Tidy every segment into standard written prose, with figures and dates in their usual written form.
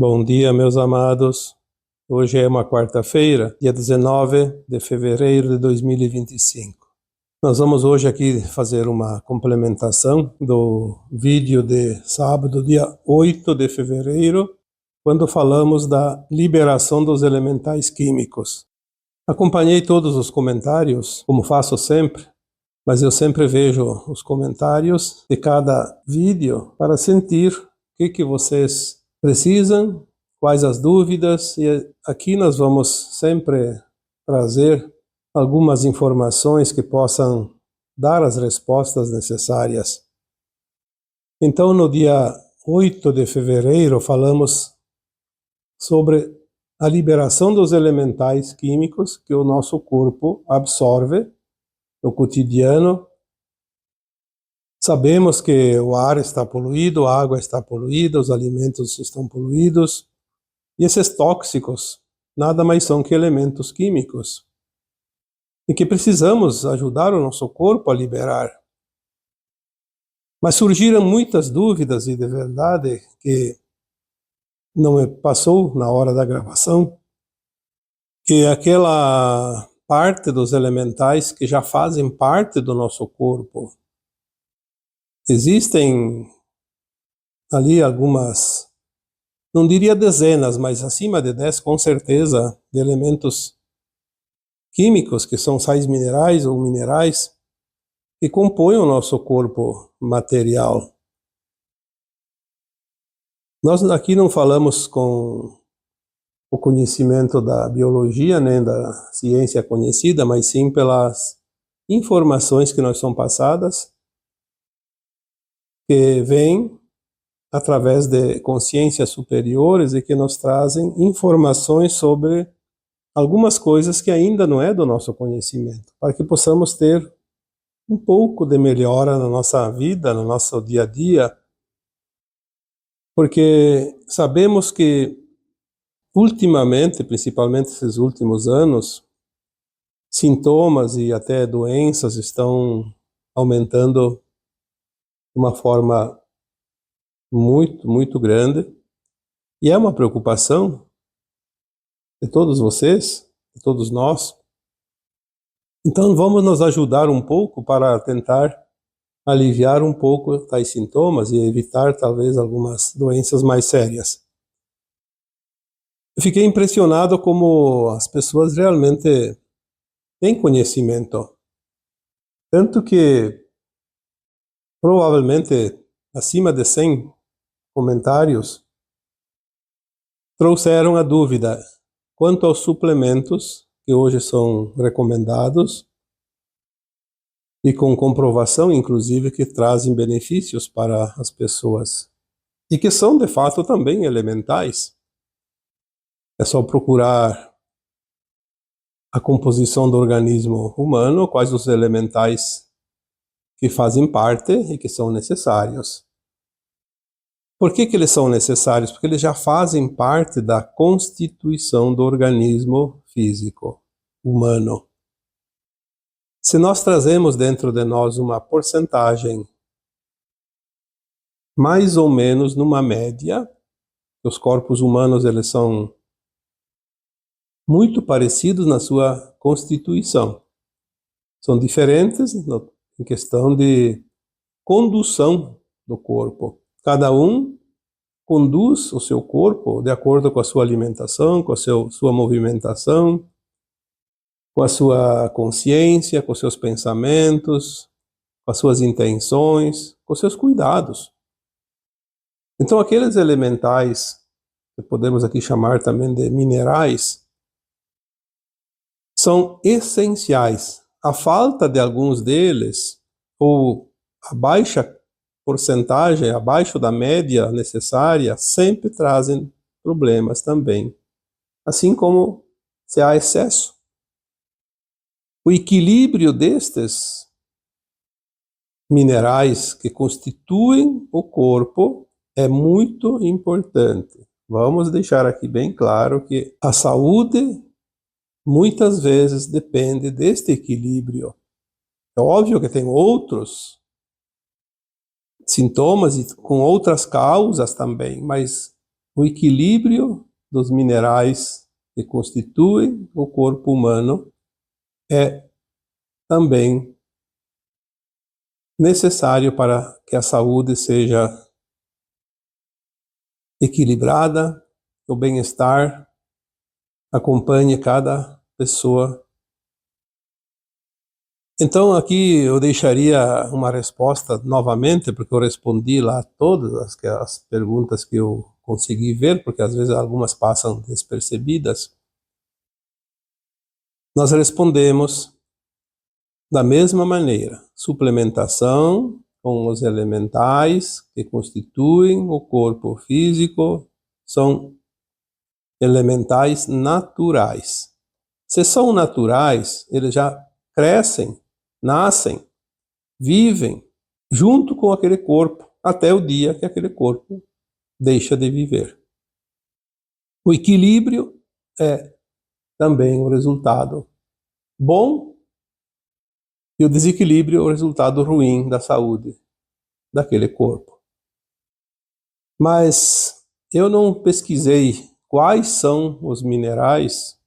Bom dia, meus amados. Hoje é uma quarta-feira, dia 19 de fevereiro de 2025. Nós vamos hoje aqui fazer uma complementação do vídeo de sábado, dia 8 de fevereiro, quando falamos da liberação dos elementais químicos. Acompanhei todos os comentários, como faço sempre, mas eu sempre vejo os comentários de cada vídeo para sentir o que vocês precisam, quais as dúvidas, e aqui nós vamos sempre trazer algumas informações que possam dar as respostas necessárias. Então, no dia 8 de fevereiro, falamos sobre a liberação dos elementais químicos que o nosso corpo absorve no cotidiano. Sabemos que o ar está poluído, a água está poluída, os alimentos estão poluídos, e esses tóxicos nada mais são que elementos químicos, e que precisamos ajudar o nosso corpo a liberar. Mas surgiram muitas dúvidas, e de verdade que não me passou na hora da gravação, que aquela parte dos elementais que já fazem parte do nosso corpo, existem ali algumas, não diria dezenas, mas acima de 10 com certeza, de elementos químicos, que são sais minerais ou minerais, que compõem o nosso corpo material. Nós aqui não falamos com o conhecimento da biologia, nem da ciência conhecida, mas sim pelas informações que nos são passadas, que vêm através de consciências superiores e que nos trazem informações sobre algumas coisas que ainda não é do nosso conhecimento, para que possamos ter um pouco de melhora na nossa vida, no nosso dia a dia, porque sabemos que ultimamente, principalmente esses últimos anos, sintomas e até doenças estão aumentando de uma forma muito grande, e é uma preocupação de todos vocês, de todos nós. Então vamos nos ajudar um pouco para tentar aliviar um pouco tais sintomas e evitar talvez algumas doenças mais sérias. Eu fiquei impressionado como as pessoas realmente têm conhecimento, tanto que provavelmente acima de 100 comentários trouxeram a dúvida quanto aos suplementos que hoje são recomendados e com comprovação, inclusive, que trazem benefícios para as pessoas e que são, de fato, também elementais. É só procurar a composição do organismo humano, quais os elementais que fazem parte e que são necessários. Por que eles são necessários? Porque eles já fazem parte da constituição do organismo físico humano. Se nós trazemos dentro de nós uma porcentagem, mais ou menos numa média, os corpos humanos eles são muito parecidos na sua constituição. São diferentes em questão de condução do corpo. Cada um conduz o seu corpo de acordo com a sua alimentação, com a sua movimentação, com a sua consciência, com os seus pensamentos, com as suas intenções, com os seus cuidados. Então aqueles elementais, que podemos aqui chamar também de minerais, são essenciais. A falta de alguns deles, ou a baixa porcentagem, abaixo da média necessária, sempre trazem problemas também. Assim como se há excesso. O equilíbrio destes minerais que constituem o corpo é muito importante. Vamos deixar aqui bem claro que a saúde muitas vezes depende deste equilíbrio. É óbvio que tem outros sintomas e com outras causas também, mas o equilíbrio dos minerais que constituem o corpo humano é também necessário para que a saúde seja equilibrada, o bem-estar acompanhe cada pessoa. Então aqui eu deixaria uma resposta novamente, porque eu respondi lá todas as perguntas que eu consegui ver, porque às vezes algumas passam despercebidas. Nós respondemos da mesma maneira: suplementação com os elementais que constituem o corpo físico são elementais naturais. Se são naturais, eles já crescem, nascem, vivem junto com aquele corpo até o dia que aquele corpo deixa de viver. O equilíbrio é também o resultado bom e o desequilíbrio é o resultado ruim da saúde daquele corpo. Mas eu não pesquisei quais são os minerais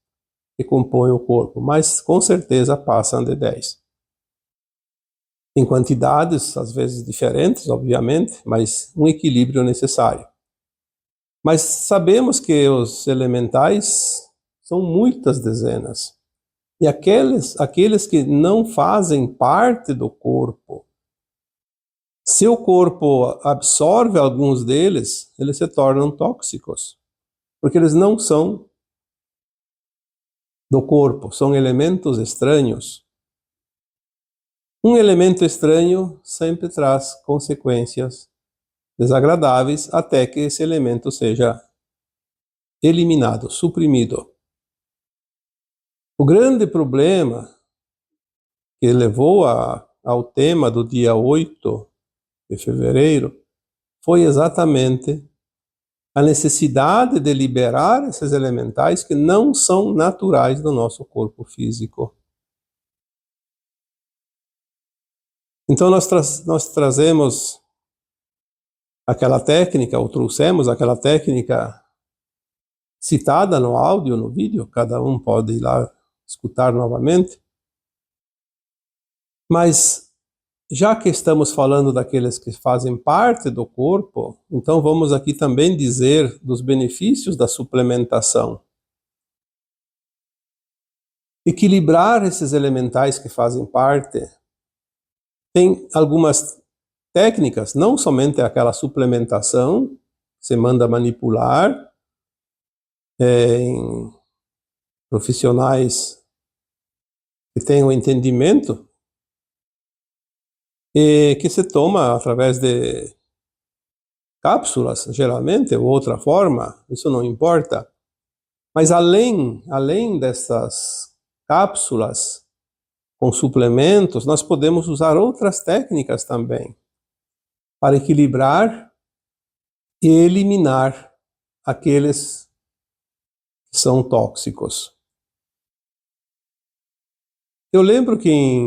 que compõem o corpo, mas com certeza passam de 10. Em quantidades, às vezes diferentes, obviamente, mas um equilíbrio necessário. Mas sabemos que os elementais são muitas dezenas. E aqueles que não fazem parte do corpo, se o corpo absorve alguns deles, eles se tornam tóxicos, porque eles não são do corpo, são elementos estranhos. Um elemento estranho sempre traz consequências desagradáveis até que esse elemento seja eliminado, suprimido. O grande problema que levou ao tema do dia 8 de fevereiro foi exatamente a necessidade de liberar esses elementais que não são naturais do nosso corpo físico. Então nós trazemos aquela técnica, ou trouxemos aquela técnica citada no áudio, no vídeo, cada um pode ir lá escutar novamente. Mas já que estamos falando daqueles que fazem parte do corpo, então vamos aqui também dizer dos benefícios da suplementação. Equilibrar esses elementais que fazem parte tem algumas técnicas, não somente aquela suplementação que você manda manipular em profissionais que tenham entendimento e que se toma através de cápsulas, geralmente, ou outra forma, isso não importa. Mas além dessas cápsulas com suplementos, nós podemos usar outras técnicas também para equilibrar e eliminar aqueles que são tóxicos. Eu lembro que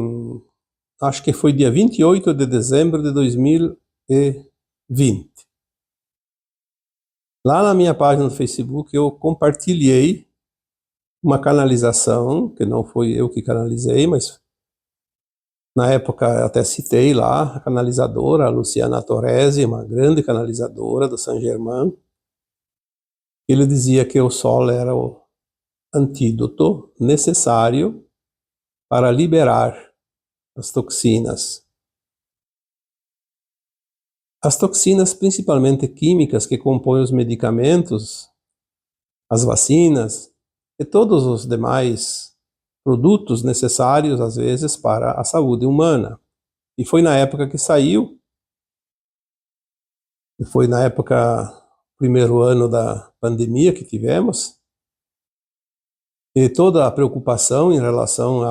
acho que foi dia 28 de dezembro de 2020. Lá na minha página do Facebook eu compartilhei uma canalização, que não foi eu que canalizei, mas na época até citei lá a canalizadora, a Luciana Torresi, uma grande canalizadora do Saint Germain. Ele dizia que o sol era o antídoto necessário para liberar as toxinas. As toxinas, principalmente químicas, que compõem os medicamentos, as vacinas e todos os demais produtos necessários, às vezes, para a saúde humana. E foi na época que saiu, foi na época, primeiro ano da pandemia que tivemos, e toda a preocupação em relação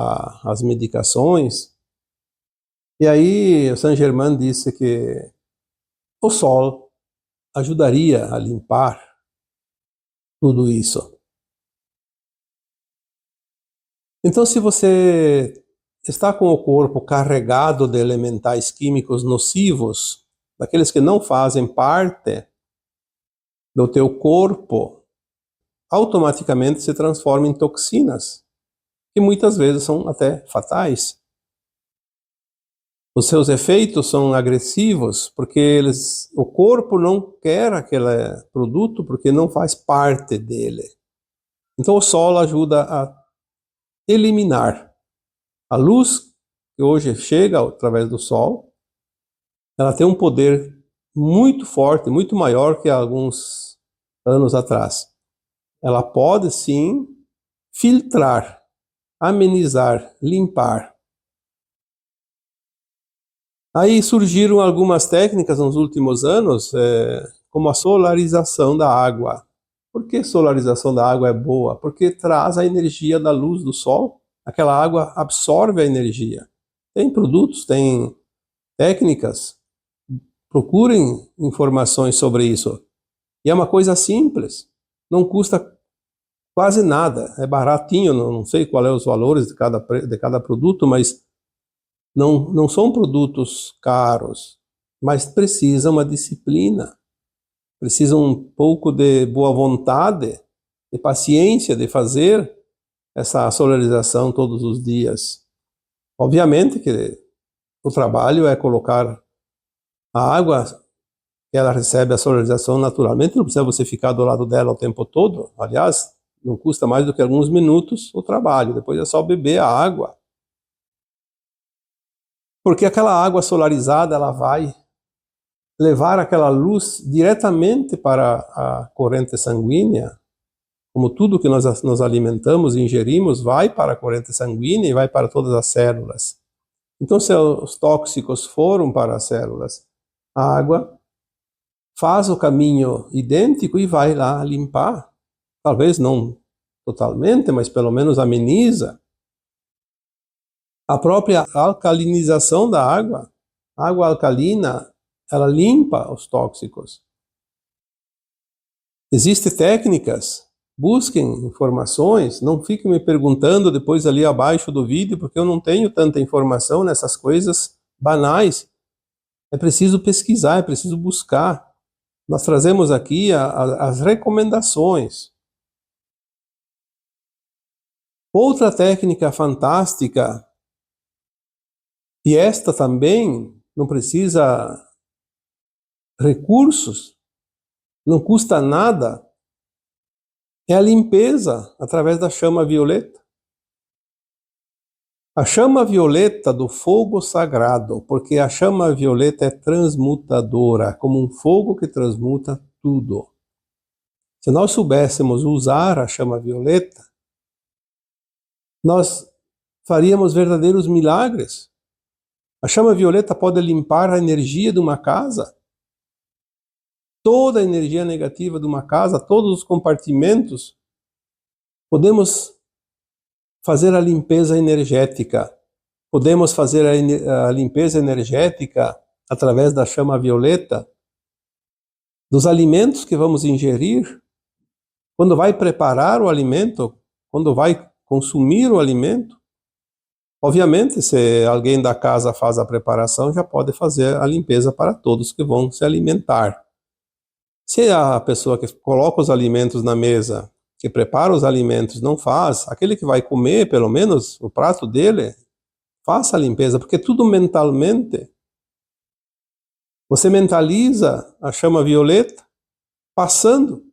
às medicações. E aí o Saint Germain disse que o sol ajudaria a limpar tudo isso. Então, se você está com o corpo carregado de elementais químicos nocivos, daqueles que não fazem parte do teu corpo automaticamente se transforma em toxinas, que muitas vezes são até fatais. Os seus efeitos são agressivos, porque o corpo não quer aquele produto, porque não faz parte dele. Então o sol ajuda a eliminar. A luz que hoje chega através do sol, ela tem um poder muito forte, muito maior que há alguns anos atrás. Ela pode sim filtrar, amenizar, limpar. Aí surgiram algumas técnicas nos últimos anos, como a solarização da água. Por que solarização da água é boa? Porque traz a energia da luz do sol. Aquela água absorve a energia. Tem produtos, tem técnicas. Procurem informações sobre isso. E é uma coisa simples. Não custa quase nada. É baratinho, não sei qual é os valores de cada produto, mas não são produtos caros, mas precisa uma disciplina, precisa um pouco de boa vontade, de paciência de fazer essa solarização todos os dias. Obviamente que o trabalho é colocar a água, que ela recebe a solarização naturalmente, não precisa você ficar do lado dela o tempo todo. Aliás, não custa mais do que alguns minutos o trabalho, depois é só beber a água. Porque aquela água solarizada, ela vai levar aquela luz diretamente para a corrente sanguínea, como tudo que nós nos alimentamos e ingerimos vai para a corrente sanguínea e vai para todas as células. Então, se os tóxicos foram para as células, a água faz o caminho idêntico e vai lá limpar. Talvez não totalmente, mas pelo menos ameniza. A própria alcalinização da água, a água alcalina, ela limpa os tóxicos. Existem técnicas, busquem informações, não fiquem me perguntando depois ali abaixo do vídeo, porque eu não tenho tanta informação nessas coisas banais. É preciso pesquisar, é preciso buscar. Nós trazemos aqui as recomendações. Outra técnica fantástica, e esta também não precisa recursos, não custa nada, é a limpeza através da chama violeta. A chama violeta do fogo sagrado, porque a chama violeta é transmutadora, como um fogo que transmuta tudo. Se nós soubéssemos usar a chama violeta, nós faríamos verdadeiros milagres. A chama violeta pode limpar a energia de uma casa, toda a energia negativa de uma casa, todos os compartimentos. Podemos fazer a limpeza energética. Podemos fazer a limpeza energética através da chama violeta dos alimentos que vamos ingerir. Quando vai preparar o alimento, quando vai consumir o alimento, obviamente, se alguém da casa faz a preparação, já pode fazer a limpeza para todos que vão se alimentar. Se a pessoa que coloca os alimentos na mesa, que prepara os alimentos, não faz, aquele que vai comer, pelo menos, o prato dele, faça a limpeza, porque tudo mentalmente. Você mentaliza a chama violeta passando.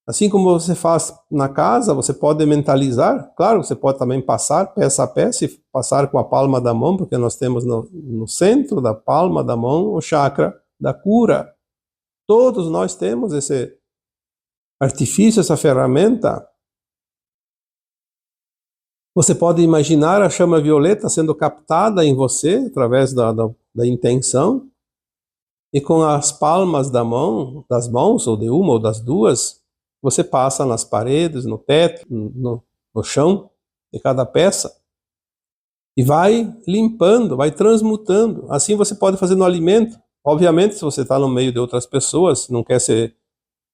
Assim como você faz na casa, você pode mentalizar. Claro, você pode também passar peça a peça e passar com a palma da mão, porque nós temos no centro da palma da mão o chakra da cura. Todos nós temos esse artifício, essa ferramenta. Você pode imaginar a chama violeta sendo captada em você através da intenção, e com as palmas das mãos, ou de uma ou das duas, você passa nas paredes, no teto, no chão de cada peça e vai limpando, vai transmutando. Assim você pode fazer no alimento. Obviamente, se você está no meio de outras pessoas, não quer se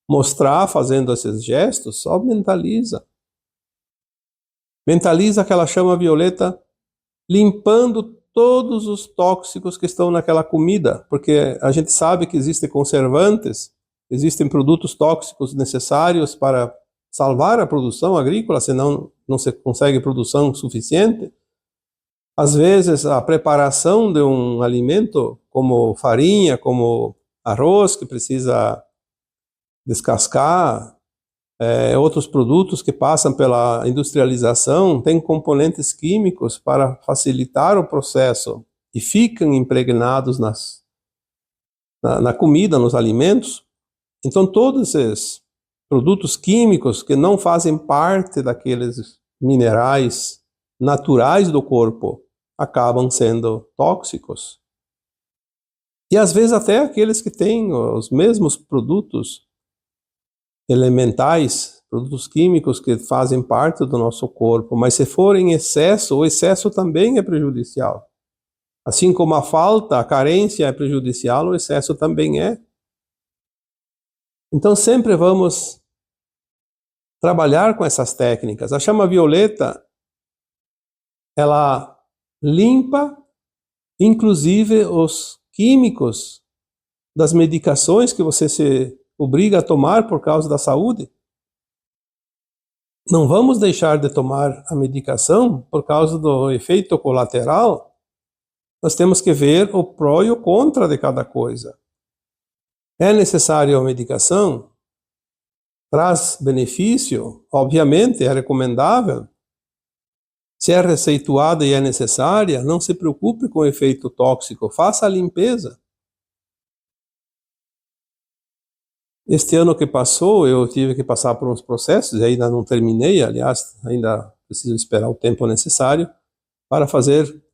mostrar fazendo esses gestos, só mentaliza. Mentaliza aquela chama violeta limpando todos os tóxicos que estão naquela comida, porque a gente sabe que existem conservantes existem produtos tóxicos necessários para salvar a produção agrícola, senão não se consegue produção suficiente. Às vezes, a preparação de um alimento, como farinha, como arroz, que precisa descascar, outros produtos que passam pela industrialização, têm componentes químicos para facilitar o processo e ficam impregnados na comida, nos alimentos. Então, todos esses produtos químicos que não fazem parte daqueles minerais naturais do corpo acabam sendo tóxicos. E às vezes até aqueles que têm os mesmos produtos elementais, produtos químicos que fazem parte do nosso corpo, mas se for em excesso, o excesso também é prejudicial. Assim como a falta, a carência é prejudicial, o excesso também é. Então sempre vamos trabalhar com essas técnicas. A chama violeta, ela limpa, inclusive, os químicos das medicações que você se obriga a tomar por causa da saúde. Não vamos deixar de tomar a medicação por causa do efeito colateral. Nós temos que ver o pró e o contra de cada coisa. É necessário a medicação? Traz benefício? Obviamente, é recomendável. Se é receituada e é necessária, não se preocupe com o efeito tóxico, faça a limpeza. Este ano que passou, eu tive que passar por uns processos, e ainda não terminei, aliás, ainda preciso esperar o tempo necessário, para fazer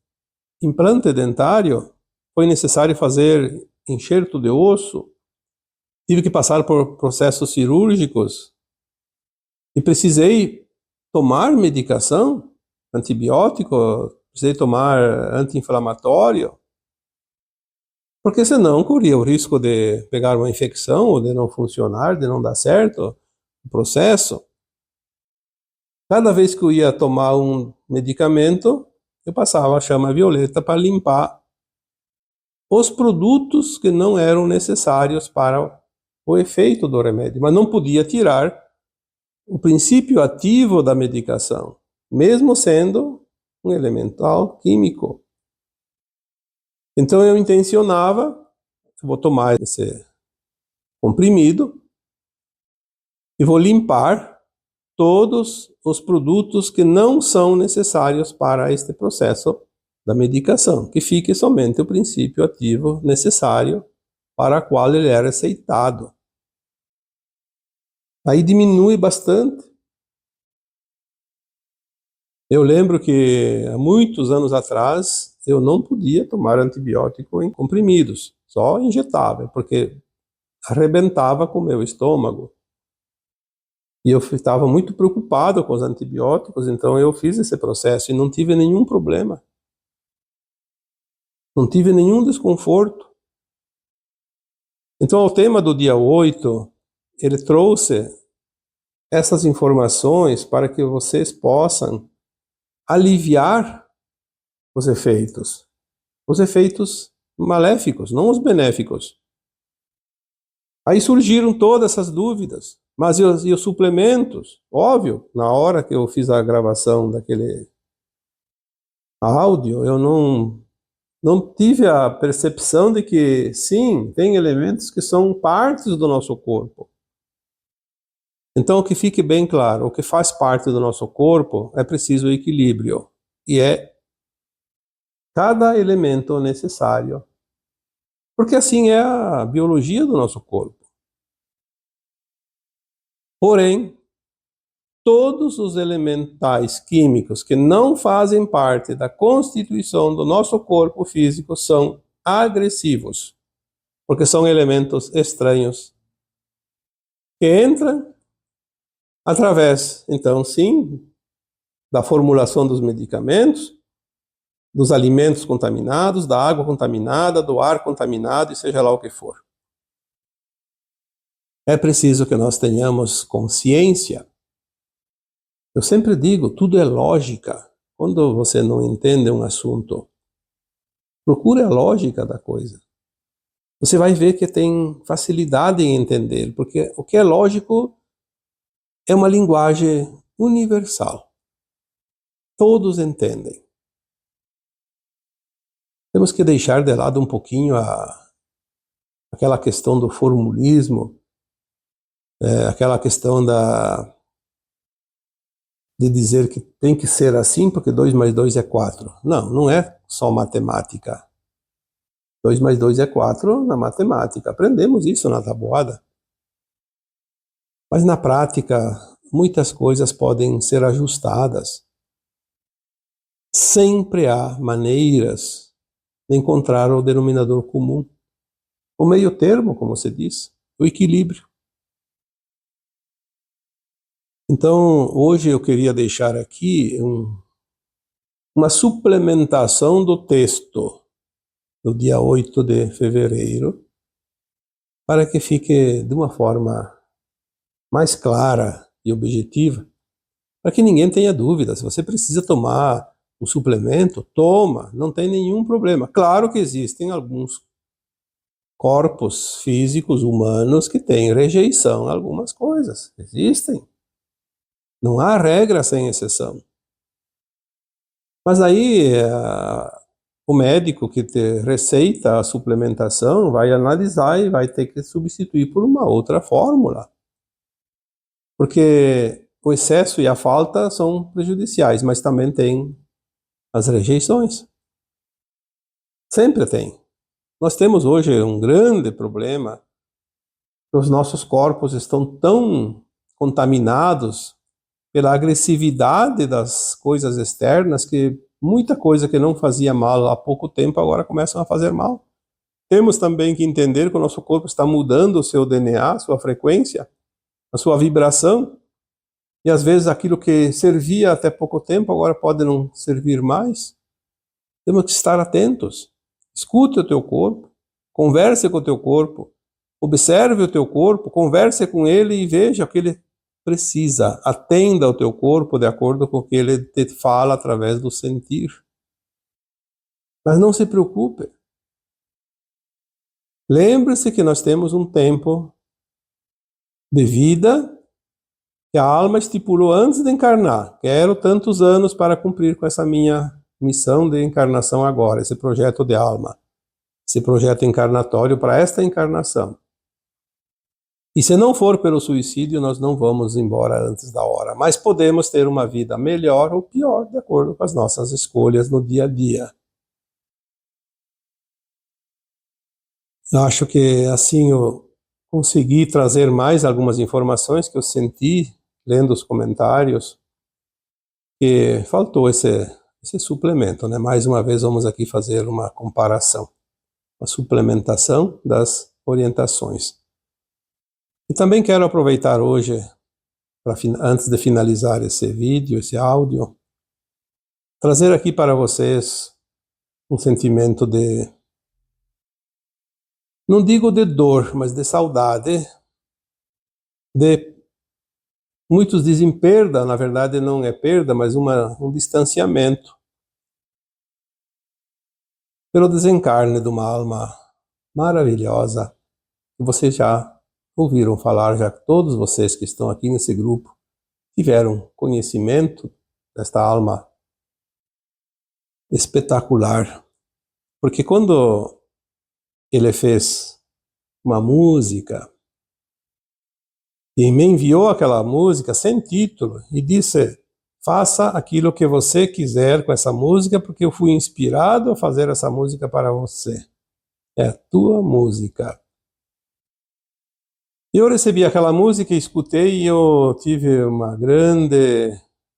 implante dentário. Foi necessário fazer enxerto de osso, tive que passar por processos cirúrgicos, e precisei tomar medicação, antibiótico, precisei tomar anti-inflamatório, porque senão corria o risco de pegar uma infecção, ou de não funcionar, de não dar certo o processo. Cada vez que eu ia tomar um medicamento, eu passava a chama violeta para limpar os produtos que não eram necessários para o efeito do remédio, mas não podia tirar o princípio ativo da medicação, mesmo sendo um elemental químico. Então eu intencionava, vou tomar esse comprimido e vou limpar todos os produtos que não são necessários para este processo da medicação, que fique somente o princípio ativo necessário para o qual ele é receitado. Aí diminui bastante. Eu lembro que há muitos anos atrás eu não podia tomar antibiótico em comprimidos, só injetável, porque arrebentava com o meu estômago. E eu estava muito preocupado com os antibióticos, então eu fiz esse processo e não tive nenhum problema. Não tive nenhum desconforto. Então, o tema do dia 8, ele trouxe essas informações para que vocês possam aliviar os efeitos maléficos, não os benéficos. Aí surgiram todas essas dúvidas. Mas e os suplementos? Óbvio, na hora que eu fiz a gravação daquele áudio, eu não tive a percepção de que, sim, tem elementos que são partes do nosso corpo. Então, que fique bem claro, o que faz parte do nosso corpo é preciso equilíbrio. E é cada elemento necessário. Porque assim é a biologia do nosso corpo. Porém, todos os elementais químicos que não fazem parte da constituição do nosso corpo físico são agressivos, porque são elementos estranhos que entram através, então, sim, da formulação dos medicamentos, dos alimentos contaminados, da água contaminada, do ar contaminado e seja lá o que for. É preciso que nós tenhamos consciência. Eu sempre digo, tudo é lógica. Quando você não entende um assunto, procure a lógica da coisa. você vai ver que tem facilidade em entender, porque o que é lógico é uma linguagem universal. Todos entendem. Temos que deixar de lado um pouquinho aquela questão do formulismo, aquela questão de dizer que tem que ser assim porque 2 mais 2 é 4. Não, não é só matemática. 2 mais 2 é 4 na matemática. Aprendemos isso na tabuada. Mas na prática, muitas coisas podem ser ajustadas. Sempre há maneiras de encontrar o denominador comum. O meio termo, como se diz, o equilíbrio. Então, hoje eu queria deixar aqui uma suplementação do texto do dia 8 de fevereiro, para que fique de uma forma mais clara e objetiva, para que ninguém tenha dúvida. Se você precisa tomar um suplemento, toma, não tem nenhum problema. Claro que existem alguns corpos físicos humanos que têm rejeição a algumas coisas. Existem. Não há regra sem exceção. Mas aí o médico que te receita a suplementação vai analisar e vai ter que substituir por uma outra fórmula. Porque o excesso e a falta são prejudiciais, mas também tem as rejeições. Sempre tem. Nós temos hoje um grande problema. Os nossos corpos estão tão contaminados pela agressividade das coisas externas que muita coisa que não fazia mal há pouco tempo agora começam a fazer mal. Temos também que entender que o nosso corpo está mudando o seu DNA, sua frequência, a sua vibração, e às vezes aquilo que servia até pouco tempo agora pode não servir mais. Temos que estar atentos. Escute o teu corpo, converse com o teu corpo, observe o teu corpo, converse com ele e veja o que ele precisa. Atenda ao teu corpo de acordo com o que ele te fala através do sentir. Mas não se preocupe. Lembre-se que nós temos um tempo de vida que a alma estipulou antes de encarnar. Quero tantos anos para cumprir com essa minha missão de encarnação agora, esse projeto de alma, esse projeto encarnatório para esta encarnação. E se não for pelo suicídio, nós não vamos embora antes da hora, mas podemos ter uma vida melhor ou pior, de acordo com as nossas escolhas no dia a dia. Eu acho que assim eu consegui trazer mais algumas informações que eu senti lendo os comentários, que faltou esse suplemento, né? Mais uma vez vamos aqui fazer uma comparação, uma suplementação das orientações. E também quero aproveitar hoje, antes de finalizar esse vídeo, esse áudio, trazer aqui para vocês um sentimento de, não digo de dor, mas de saudade, de muitos dizem perda, na verdade não é perda, mas um distanciamento pelo desencarne de uma alma maravilhosa, que vocês já ouviram falar, já que todos vocês que estão aqui nesse grupo tiveram conhecimento desta alma espetacular. Porque quando ele fez uma música e me enviou aquela música sem título e disse: faça aquilo que você quiser com essa música, porque eu fui inspirado a fazer essa música para você. É a tua música. Eu recebi aquela música, escutei e eu tive uma grande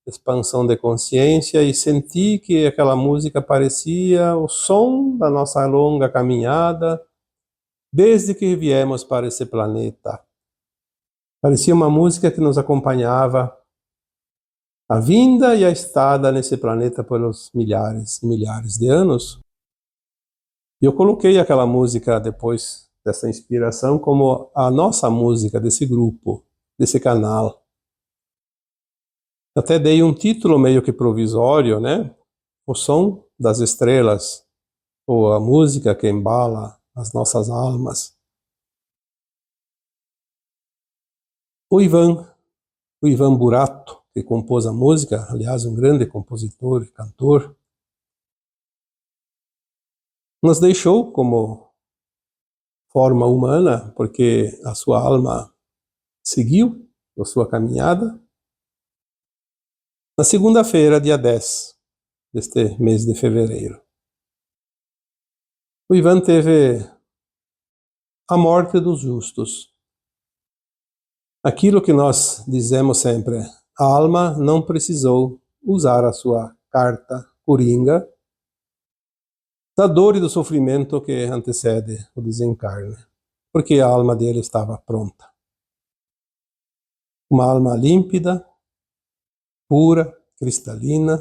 expansão de consciência e senti que aquela música parecia o som da nossa longa caminhada desde que viemos para esse planeta. Parecia uma música que nos acompanhava a vinda e a estada nesse planeta pelos milhares e milhares de anos. E eu coloquei aquela música depois dessa inspiração como a nossa música desse grupo, desse canal. Até dei um título meio que provisório, né? O som das estrelas, ou a música que embala as nossas almas. O Ivan Burato, que compôs a música, aliás, um grande compositor e cantor, nos deixou como forma humana, porque a sua alma seguiu a sua caminhada. Na segunda-feira, dia 10 deste mês de fevereiro. O Ivan teve a morte dos justos. Aquilo que nós dizemos sempre, a alma não precisou usar a sua carta coringa da dor e do sofrimento que antecede o desencarne, porque a alma dele estava pronta. Uma alma límpida, pura, cristalina,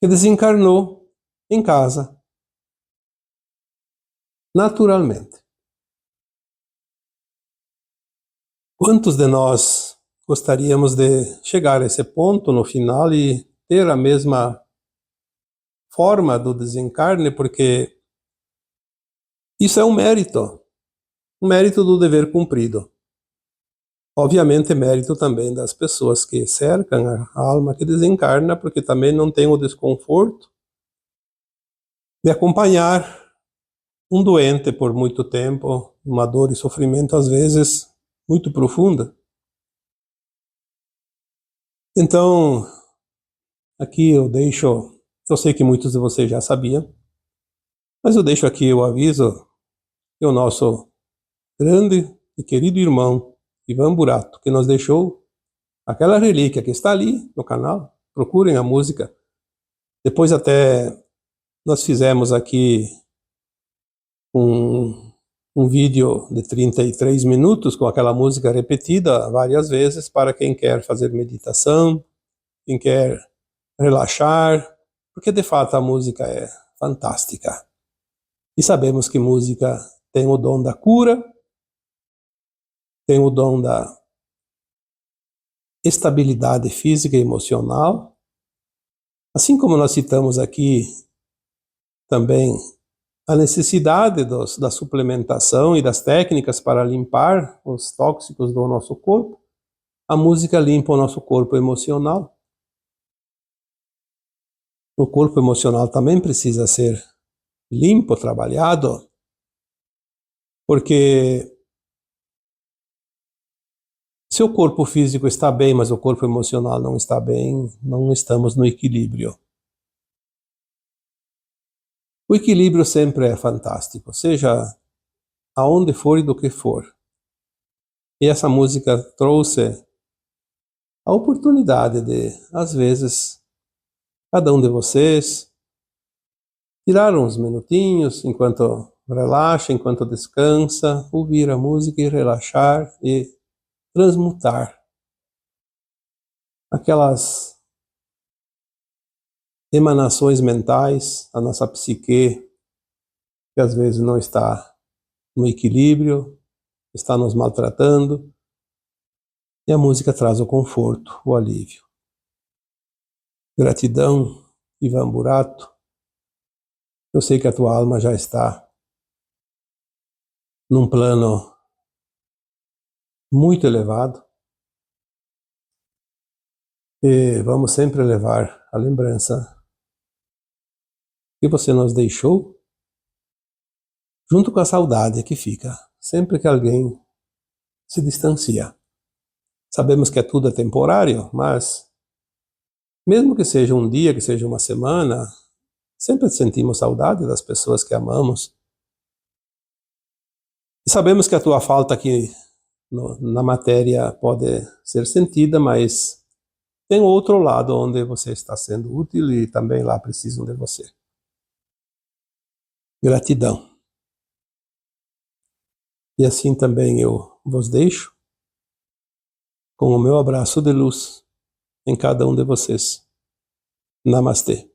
que desencarnou em casa, naturalmente. Quantos de nós gostaríamos de chegar a esse ponto no final e ter a mesma forma do desencarne, porque isso é um mérito do dever cumprido. Obviamente, mérito também das pessoas que cercam a alma que desencarna, porque também não tem o desconforto de acompanhar um doente por muito tempo, uma dor e sofrimento às vezes muito profunda. Então, aqui eu sei que muitos de vocês já sabiam, mas eu deixo aqui o aviso que o nosso grande e querido irmão Ivan Burato, que nos deixou aquela relíquia que está ali no canal, procurem a música. Depois até nós fizemos aqui um vídeo de 33 minutos com aquela música repetida várias vezes para quem quer fazer meditação, quem quer relaxar, porque de fato a música é fantástica. E sabemos que música tem o dom da cura, tem o dom da estabilidade física e emocional. Assim como nós citamos aqui também a necessidade da suplementação e das técnicas para limpar os tóxicos do nosso corpo, a música limpa o nosso corpo emocional. O corpo emocional também precisa ser limpo, trabalhado, porque se o corpo físico está bem, mas o corpo emocional não está bem, não estamos no equilíbrio. O equilíbrio sempre é fantástico, seja aonde for e do que for. E essa música trouxe a oportunidade de, às vezes, cada um de vocês tirar uns minutinhos enquanto relaxa, enquanto descansa, ouvir a música e relaxar e transmutar aquelas emanações mentais, a nossa psique, que às vezes não está no equilíbrio, está nos maltratando, e a música traz o conforto, o alívio. Gratidão, Ivan Burato. Eu sei que a tua alma já está num plano muito elevado, e vamos sempre levar a lembrança que você nos deixou, junto com a saudade que fica sempre que alguém se distancia. Sabemos que tudo é temporário, mas mesmo que seja um dia, que seja uma semana, sempre sentimos saudade das pessoas que amamos. E sabemos que a tua falta aqui na matéria pode ser sentida, mas tem outro lado onde você está sendo útil e também lá precisam de você. Gratidão. E assim também eu vos deixo com o meu abraço de luz em cada um de vocês. Namastê.